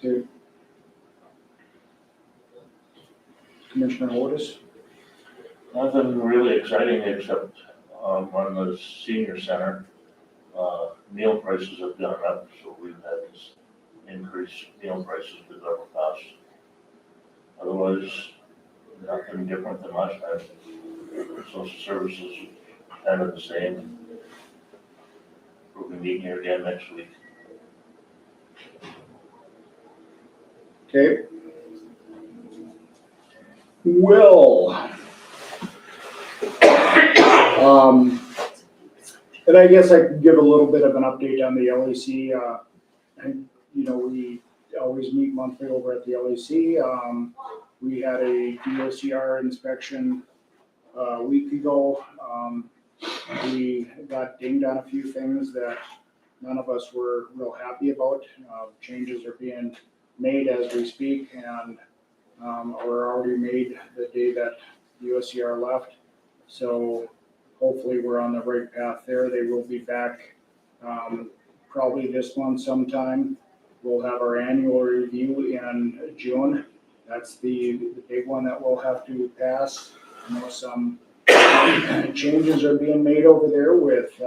Okay. Commissioner Otis? Nothing really exciting except, on the senior center, meal prices have gone up, so we've had this increased meal prices because of our costs. Otherwise, nothing different than last time. Social services kind of the same. We'll be meeting here again next week. Okay. Will. And I guess I could give a little bit of an update on the LEC. We always meet monthly over at the LEC. We had a DOCR inspection a week ago. We got dinged on a few things that none of us were real happy about. Changes are being made as we speak and were already made the day that USCR left. So hopefully we're on the right path there. They will be back probably this month sometime. We'll have our annual review in June. That's the big one that we'll have to pass. I know some changes are being made over there with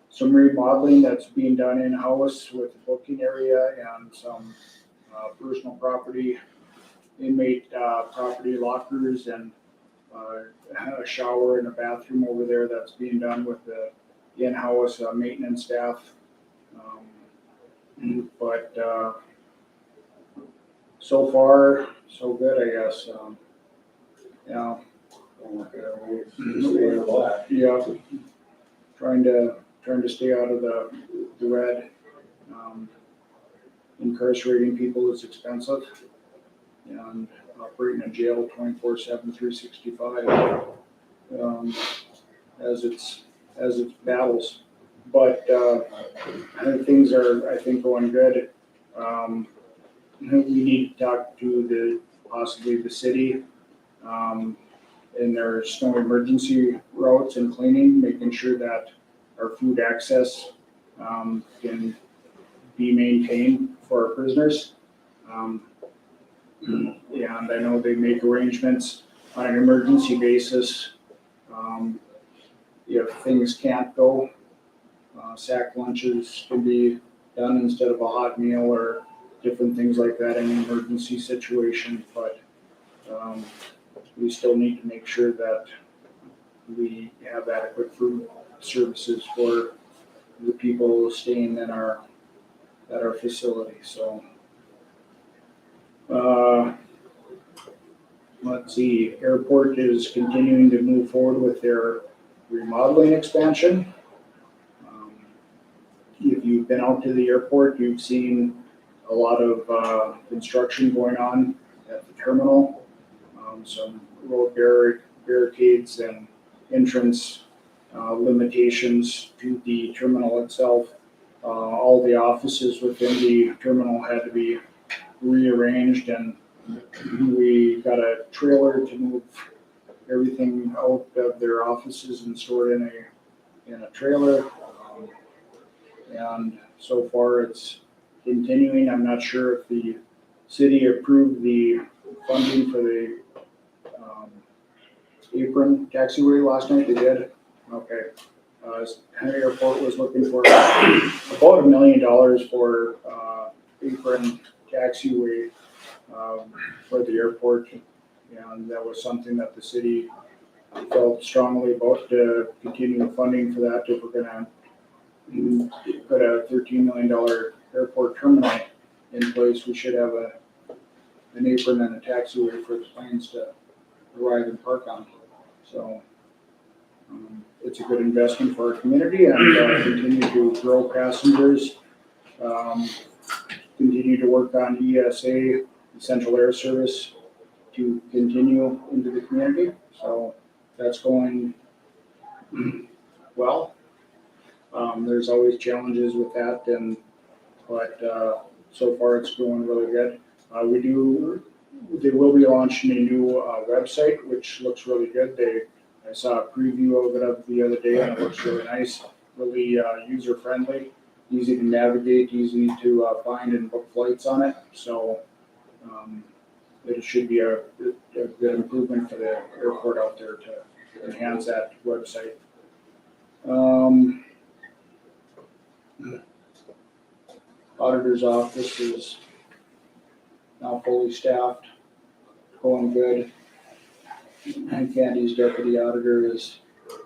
some remodeling that's being done in-house with the booking area and some personal property, inmate property lockers and a shower and a bathroom over there that's being done with the in-house maintenance staff. But so far, so good, I guess. Yeah, yeah, trying to stay out of the red. Incarcerating people is expensive, and operating a jail 24/7, 365, as it's battles. But things are, I think, going good. We need to talk to possibly the city in their snow emergency routes and cleaning, making sure that our food access can be maintained for our prisoners. And I know they make arrangements on an emergency basis. If things can't go, sack lunches can be done instead of a hot meal or different things like that in an emergency situation. But we still need to make sure that we have adequate food services for the people staying at our facility. So let's see, airport is continuing to move forward with their remodeling expansion. If you've been out to the airport, you've seen a lot of construction going on at the terminal. Some road barricades and entrance limitations to the terminal itself. All the offices within the terminal had to be rearranged, and we got a trailer to move everything out of their offices and store it in a trailer. And so far it's continuing. I'm not sure if the city approved the funding for the apron taxiway last night. They did? Okay. Airport was looking for about $1 million for apron taxiway for the airport. And that was something that the city felt strongly about, continuing funding for that. If we're gonna put a $13 million airport terminal in place, we should have an apron and a taxiway for the planes to arrive and park on. So it's a good investment for our community, and continue to grow passengers. Continue to work on ESA, Essential Air Service, to continue into the community. So that's going well. There's always challenges with that, but so far it's going really good. They will be launching a new website, which looks really good. I saw a preview of it the other day, and it looks really nice, really user friendly, easy to navigate, easy to find and book flights on it. So it should be a good improvement for the airport out there to enhance that website. Auditor's office is now fully staffed, going good. And Candy's deputy auditor is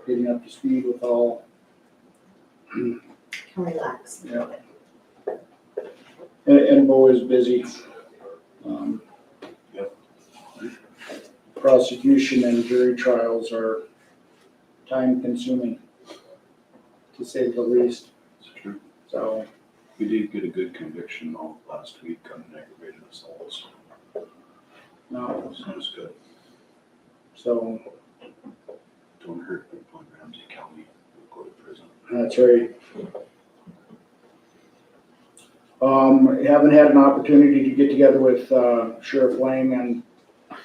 getting up to speed with all. Can relax. Yeah. And Bo is busy. Prosecution and jury trials are time consuming, to say the least. It's true. So We did get a good conviction last week on aggravated assaults. no, Sounds good. so Don't hurt people in Ramsey County who go to prison. that's right. Haven't had an opportunity to get together with Sheriff Lang and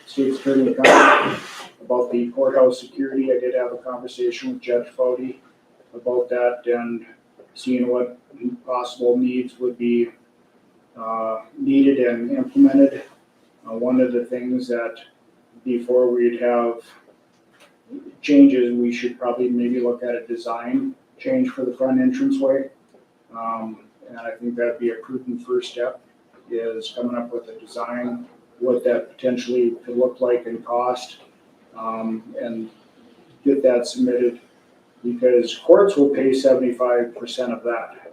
State's Attorney about the courthouse security. I did have a conversation with Judge Foudy about that and seeing what possible needs would be needed and implemented. One of the things that before we'd have changes, we should probably maybe look at a design change for the front entranceway. And I think that'd be a prudent first step, is coming up with a design, what that potentially could look like and cost, and get that submitted, because courts will pay 75% of that.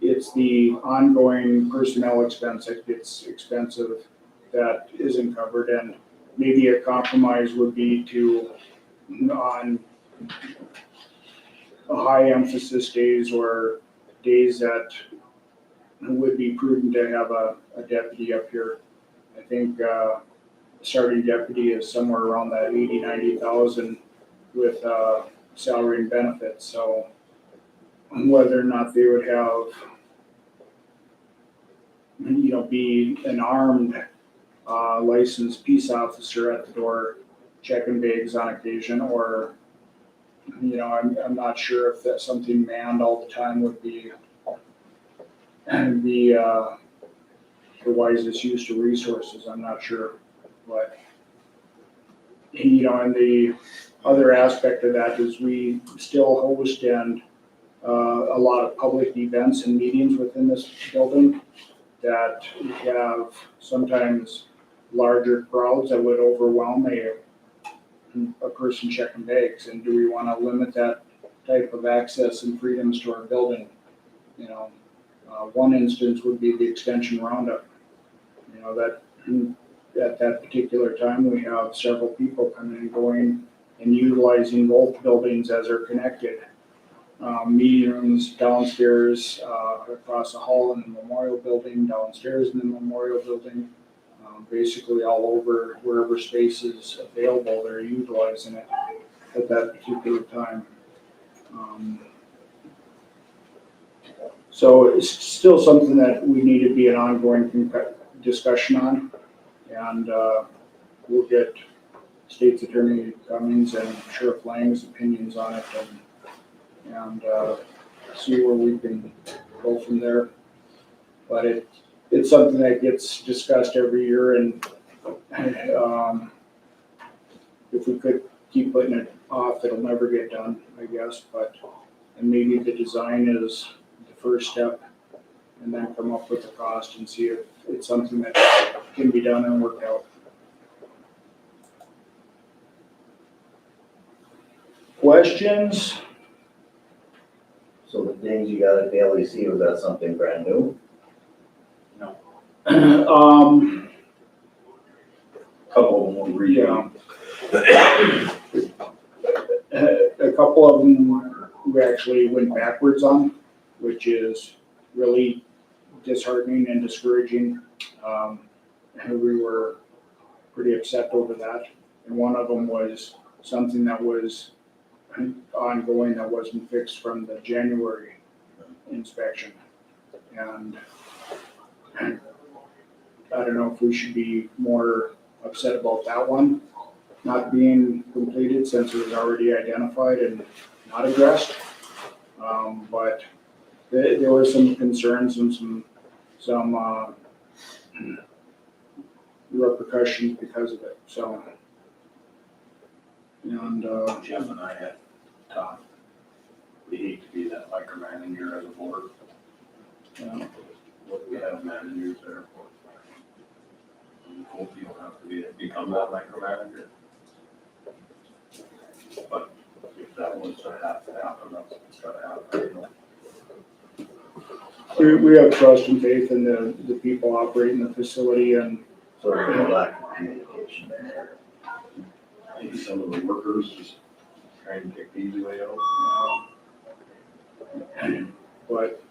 it's the ongoing personnel expense that gets expensive that isn't covered, and maybe a compromise would be to, on high emphasis days or days that would be prudent to have a deputy up here. I think, starting deputy is somewhere around that 80,000-90,000 with, salary and benefits, so whether or not they would have, be an armed, licensed peace officer at the door checking bags on occasion, or, I'm not sure if that's something manned all the time would be the wisest use of resources, I'm not sure, but, and the other aspect of that is we still host and a lot of public events and meetings within this building that we have sometimes larger crowds that would overwhelm a person checking bags, and do we want to limit that type of access and freedoms to our building? One instance would be the extension roundup. That at that particular time, we have several people coming and going and utilizing both buildings as they're connected. Meeting rooms downstairs, across the hall in the memorial building, downstairs in the memorial building, basically all over wherever space is available, they're utilizing it at that particular time. So it's still something that we need to be an ongoing discussion on, and we'll get State's Attorney Cummings and Sheriff Lang's opinions on it, and see where we can go from there. But it's something that gets discussed every year, and if we could keep putting it off, it'll never get done, I guess. And maybe the design is the first step, and then come up with the cost and see if it's something that can be done and work out. Questions? So the things you got at the LEC, was that something brand new? Couple of them were Yeah. A couple of them we actually went backwards on, which is really disheartening and discouraging. We were pretty upset over that. And one of them was something that was ongoing that wasn't fixed from the January inspection. And I don't know if we should be more upset about that one not being completed since it was already identified and not addressed. But there were some concerns and some repercussions because of it, so. And, Jeff and I had talked. We hate to be that micromanager as a board. yeah. What we have managers there for. We hope you don't have to become that micromanager. But if that was to have to happen, that's what's gotta happen. We have trust and faith in the people operating the facility, and So there's a lack of communication there. Maybe some of the workers just trying to take the easy way out. but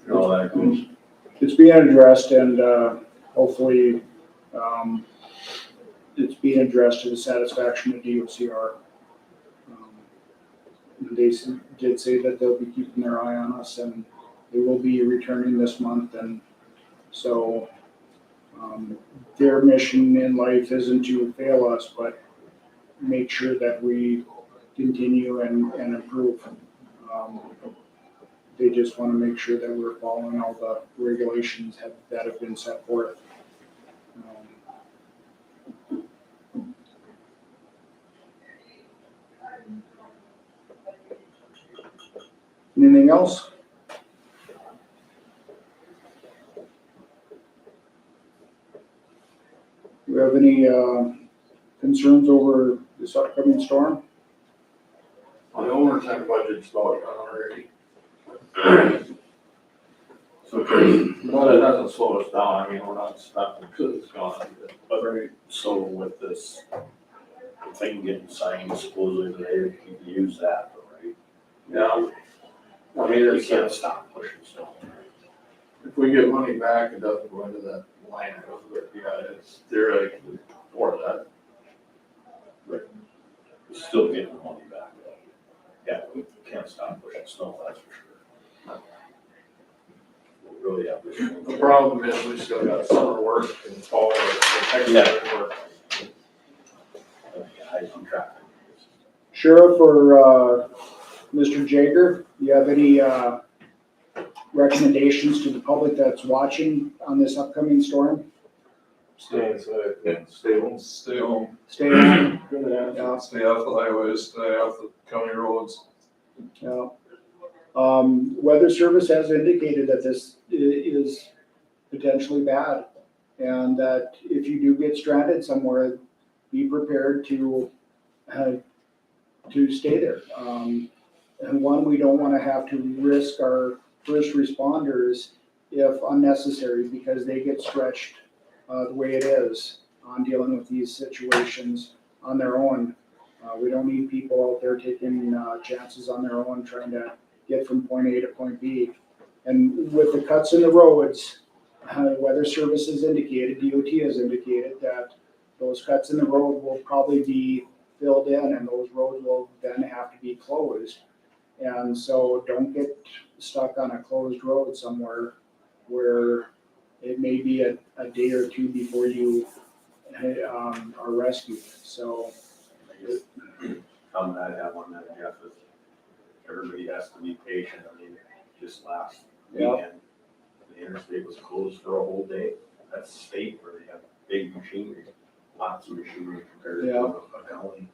And all that goes. it's being addressed, and hopefully it's being addressed to the satisfaction of DOCR. They did say that they'll be keeping their eye on us, and they will be returning this month, and so their mission in life isn't to fail us, but make sure that we continue and improve. They just want to make sure that we're following all the regulations that have been set forth. Anything else? Do you have any concerns over this upcoming storm? The overtime budget's about done already. But it doesn't slow us down, I mean, we're not stuck because it's gone. But so with this thing getting signed supposedly today, you can use that, right? Yeah. I mean, You it's, can't stop pushing snow. if we get money back, it doesn't go into that line, but yeah, it's theoretically for that. You're still getting money back, though. Yeah, we can't stop pushing snow, that's for sure. We really have to. The problem is we still got summer work and fall work and next year work. Hide on traffic. Sheriff or, Mr. Jager, do you have any, recommendations to the public that's watching on this upcoming storm? Stay inside. Stay home. Stay home. Stay home. Yeah, stay off the highways, stay off the county roads. Yeah. Weather Service has indicated that this is potentially bad. And that if you do get stranded somewhere, be prepared to stay there. And one, we don't wanna have to risk our first responders if unnecessary, because they get stretched, the way it is on dealing with these situations on their own. We don't need people out there taking, chances on their own, trying to get from point A to point B. And with the cuts in the roads, Weather Service has indicated, DOT has indicated that those cuts in the road will probably be filled in and those roads will then have to be closed. And so don't get stuck on a closed road somewhere where it may be a day or two before you are rescued. So Comment I have on that, Jeff, is everybody has to be patient. I mean, just last Yeah. weekend, the interstate was closed for a whole day. That's state where they have big machinery, lots of machinery compared to Yeah. a county.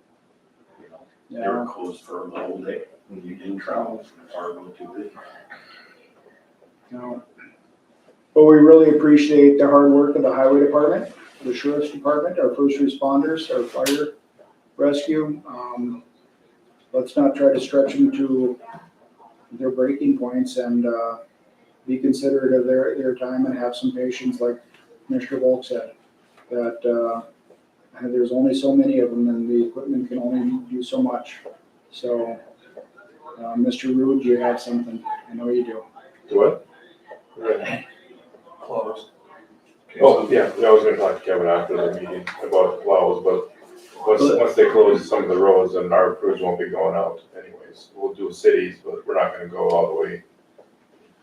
You know, they were closed for the whole day when you didn't travel or go too big. No. But we really appreciate the hard work of the highway department, the sheriff's department, our first responders, our fire rescue. Let's not try to stretch them to their breaking points and, be considerate of their time and have some patience, like Mr. Volk said. That, there's only so many of them and the equipment can only do so much. So, Mr. Rude, you have something, I know you do. What? Closed. Oh, yeah, I was gonna talk to Kevin after the meeting about plows, but once they close some of the roads, then our crews won't be going out anyways. We'll do cities, but we're not gonna go all the way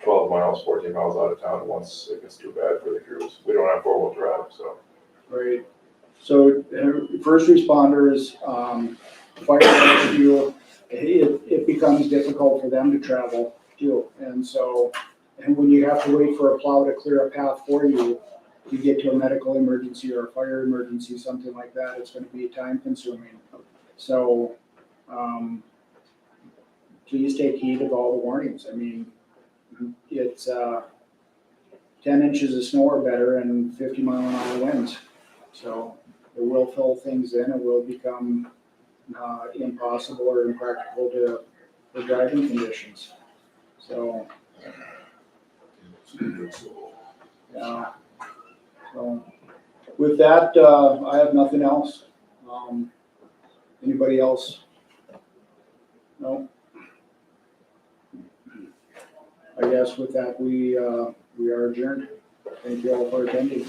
12 miles, 14 miles out of town once it gets too bad for the crews. We don't have four-wheel drive, so. Right. So, first responders, fire rescue, it becomes difficult for them to travel too. And so, and when you have to wait for a plow to clear a path for you, to get to a medical emergency or a fire emergency, something like that, it's gonna be time consuming. So, please take heed of all the warnings. I mean, it's, 10 inches of snow or better and 50-mile-an-hour winds. So it will fill things in, it will become, impossible or impractical for driving conditions. So, yeah. So with that, I have nothing else. Anybody else? No? I guess with that, we are adjourned. Thank you all for attending.